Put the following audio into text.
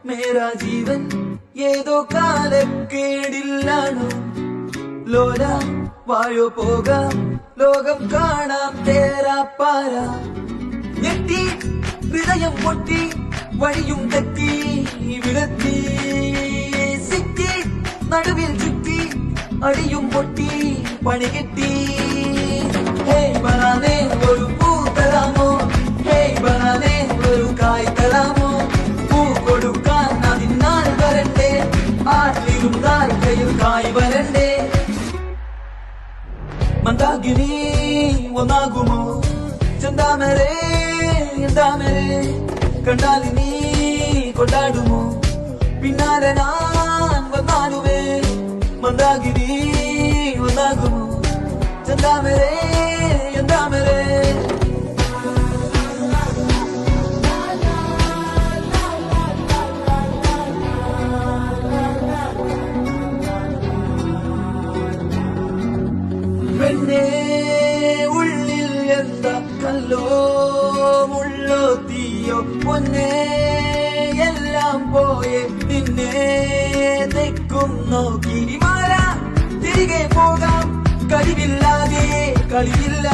മേരാ ജീവൻ ഏതോ കാലക്കേടില്ലാണോ ലോല വായോ പോകാം ലോകം കാണാം തേരാ പാര ഞെട്ടി ഹൃദയം പൊട്ടി വഴിയും തെറ്റി വിടത്തി സിറ്റി നടുവിൽ ചുറ്റി അടിയും പൊട്ടി പണി കെട്ടി ഹേ ബനാനെ ഒരു പൂ തരാമോ ഹേ ബനാനെ ഒരു കായ് തരാമോ പൂ കൊടുക്കാൻ അതിനാൽ വരണ്ടേ ആട്ടിരുന്നാൽ കയ്യിൽ കായ് വരണ്ടേ മന്ദാകിനി ഒന്നാകുമോ ചെന്താമരേ എന്താമരേ കണ്ടാലിനി കൊണ്ടാടുമോ പിന്നാലെ ഞാൻ വന്നാലുമേ മന്ദാകിനി ഒന്നാകുമോ ചെന്താമരേ എന്താമരേ പെണ്ണേ ഉള്ളിൽ എന്താ കല്ലോ മുള്ളോ തീയോ പൊന്നേ എല്ലാം പോയെ നിന്നെ തെക്കും നോക്കി മാറാ തിരികെ പോകാം കഴിവില്ലാതെ കളിയില്ല